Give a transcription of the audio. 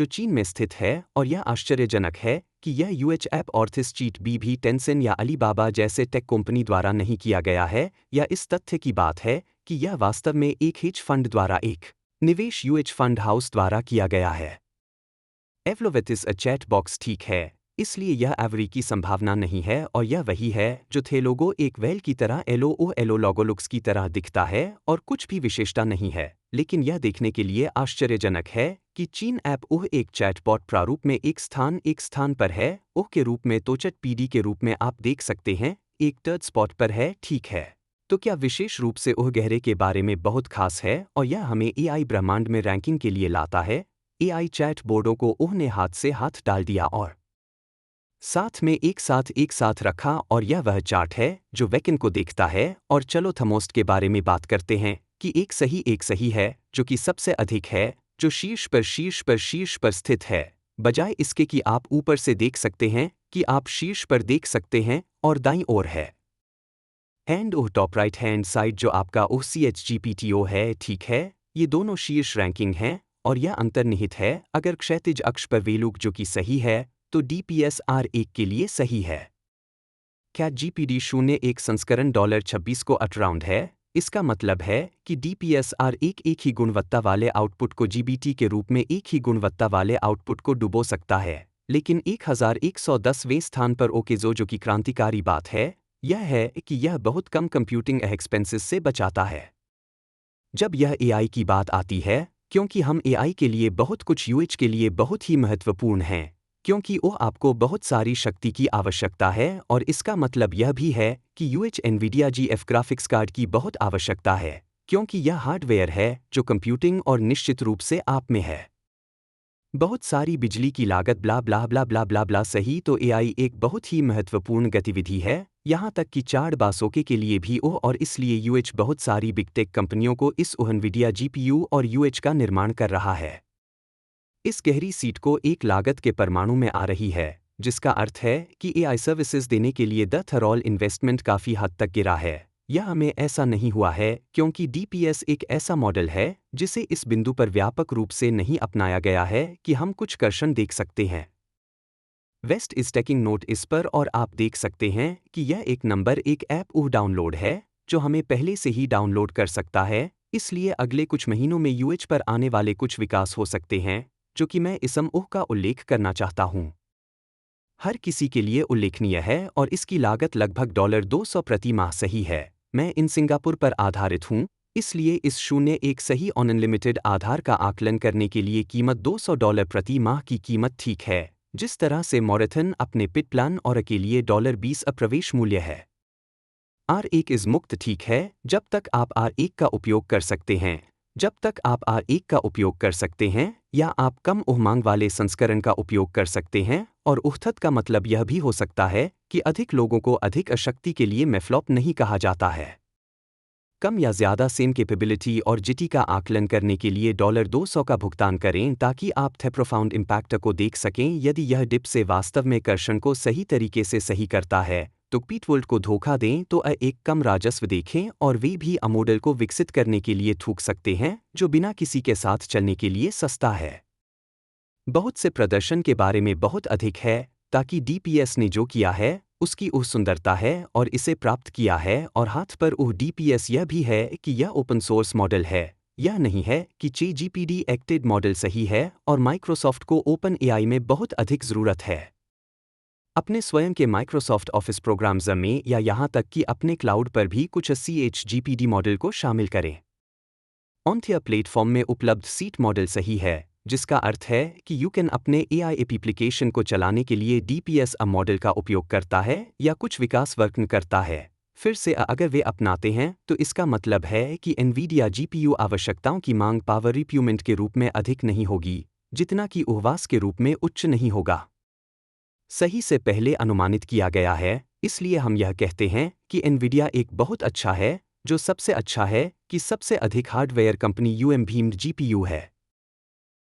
जो चीन में स्थित है, और यह आश्चर्यजनक है कि यह यूएच ऐप ऑर्थिस चीट भी टेंसेन या अलीबाबा जैसे टेक कंपनी द्वारा नहीं किया गया है, या इस तथ्य की बात है कि यह वास्तव में एक हेज फंड द्वारा एक निवेश यूएच फंड हाउस द्वारा किया गया है। एवलोवेथिस अ चैट बॉक्स ठीक है, इसलिए यह एवरी की संभावना नहीं है, और यह वही है जो थे लोगो एक वेल की तरह एलो लोगोलुक्स की तरह दिखता है और कुछ भी विशेषता नहीं है, लेकिन यह देखने के लिए आश्चर्यजनक है कि चीन ऐप ओह एक चैटबॉट प्रारूप में एक स्थान पर है, ओह के रूप में तोचट पीडी के रूप में आप देख सकते हैं, एक टर्ड स्पॉट पर है, ठीक है। तो क्या विशेष रूप से ओह गहरे के बारे में बहुत खास है, और यह हमें एआई ब्रह्मांड में रैंकिंग के लिए लाता है। एआई चैट बोर्डों को ओह ने हाथ से हाथ डाल दिया और साथ में एक साथ रखा, और यह वह चार्ट है जो वैकन को देखता है। और चलो थमोस्ट के बारे में बात करते हैं कि एक सही है जो कि सबसे अधिक है, जो शीर्ष पर स्थित है, बजाय इसके कि आप ऊपर से देख सकते हैं कि आप शीर्ष पर देख सकते हैं और दाईं ओर है। And oh top right hand side जो आपका ओह CHGPTO है, ठीक है, ये दोनों शीर्ष रैंकिंग हैं, और यह अंतर्निहित है। अगर क्षैतिज अक्ष पर वेलुक जो कि सही है, तो DPSR1 के लिए सही है। क्या GPD01 संस्करण $26 को अटराउंड है? इसका मतलब है कि DPSR1 एक ही गुणवत्ता वाले आउटपुट को GBT के रूप में एक ही गुणवत्ता वाले आउटपुट को डुबो सकता है, लेकिन 1110वें स्थान पर ओकेजो जो कि क्रांतिकारी बात है, यह है कि यह बहुत कम कंप्यूटिंग एक्सपेंसेस से बचाता है। जब यह एआई की बात आती है, क्योंकि हम एआई के लिए बहुत कुछ यूएच के लिए बहुत ही महत्वपूर्ण हैं, क्योंकि वो आपको बहुत सारी शक्ति की आवश्यकता है, और इसका मतलब यह भी है कि UH Nvidia GF graphics card की बहुत आवश्यकता है, क्योंकि यह हार्डवेयर है जो कंप्यूटिंग और निश्चित रूप से आप में है। बहुत सारी बिजली की लागत ब्ला ब्ला ब्ला ब्ला ब्ला ब्ला सही। तो एआई एक बहुत ही महत्वपूर्ण गतिविधि है, यहाँ तक कि चार्ड बासोके के लिए भी ओह, और इसलिए यूएच बहुत सारी बिग टेक कंपनियों को इस ओहनवीडिया जीपीयू और यूएच का निर्माण कर रहा है। इस गहरी सीट को एक लागत के परमाणु में आ रही है, जिसका अर्थ है कि एआई सर्विसेज देने के लिए द थरॉल इन्वेस्टमेंट काफ़ी हद तक गिरा है। यह हमें ऐसा नहीं हुआ है क्योंकि DPS एक ऐसा मॉडल है जिसे इस बिंदु पर व्यापक रूप से नहीं अपनाया गया है कि हम कुछ कर्षण देख सकते हैं। वेस्ट इज टेकिंग नोट इस पर, और आप देख सकते हैं कि यह एक नंबर एक ऐप ओह डाउनलोड है जो हमें पहले से ही डाउनलोड कर सकता है, इसलिए अगले कुछ महीनों में यूएच पर आने वाले कुछ विकास हो सकते हैं जो कि मैं इसम ओह का उल्लेख करना चाहता हूं। हर किसी के लिए उल्लेखनीय है, और इसकी लागत लगभग $200 प्रति माह सही है। मैं इन सिंगापुर पर आधारित हूं, इसलिए इस 01 सही ऑन अनलिमिटेड आधार का आकलन करने के लिए कीमत $200 प्रति माह की कीमत ठीक है, जिस तरह से मैराथन अपने पिट प्लान और के लिए $20 प्रवेश मूल्य है। R1 इस मुक्त ठीक है, जब तक आप R1 का उपयोग कर सकते हैं, जब तक आप R1 का उपयोग कर सकते हैं, या आप कम उहमांग वाले संस्करण का उपयोग कर सकते हैं, और उहथत का मतलब यह भी हो सकता है कि अधिक लोगों को अधिक अशक्ति के लिए मेफ्लॉप नहीं कहा जाता है। कम या ज़्यादा सेम कैपेबिलिटी और जिटी का आकलन करने के लिए $200 का भुगतान करें ताकि आप थे प्रोफाउंड इम्पैक्ट को देख सकें। यदि यह डिप से वास्तव में कर्षण को सही तरीके से सही करता है, तो पीटवोल्ट को धोखा दें तो एक कम राजस्व देखें, और वे भी मॉडल को विकसित करने के लिए थूक सकते हैं जो बिना किसी के साथ चलने के लिए सस्ता है। बहुत से प्रदर्शन के बारे में बहुत अधिक है, ताकि DPS ने जो किया है उसकी वह सुंदरता है और इसे प्राप्त किया है, और हाथ पर वह DPS यह भी है कि यह ओपन सोर्स मॉडल है। यह नहीं है कि ChatGPT एक्टेड मॉडल सही है, और माइक्रोसॉफ्ट को ओपन एआई में बहुत अधिक ज़रूरत है। अपने स्वयं के माइक्रोसॉफ्ट ऑफिस प्रोग्राम्स में, या यहाँ तक कि अपने क्लाउड पर भी कुछ CHGPT मॉडल को शामिल करें। ऑनथिया प्लेटफॉर्म में उपलब्ध सीट मॉडल सही है, जिसका अर्थ है कि यू कैन अपने एआई एप्लीकेशन को चलाने के लिए DPS मॉडल का उपयोग करता है या कुछ विकास वर्क करता है। फिर से अगर वे अपनाते हैं तो इसका मतलब है कि एनवीडिया GPU आवश्यकताओं की मांग पावर रिप्यूमेंट के रूप में अधिक नहीं होगी, जितना कि उपवास के रूप में उच्च नहीं होगा। सही से पहले अनुमानित किया गया है, इसलिए हम यह कहते हैं कि एनवीडिया एक बहुत अच्छा है, जो सबसे अच्छा है कि सबसे अधिक हार्डवेयर कंपनी UM भीम्ड GPU है।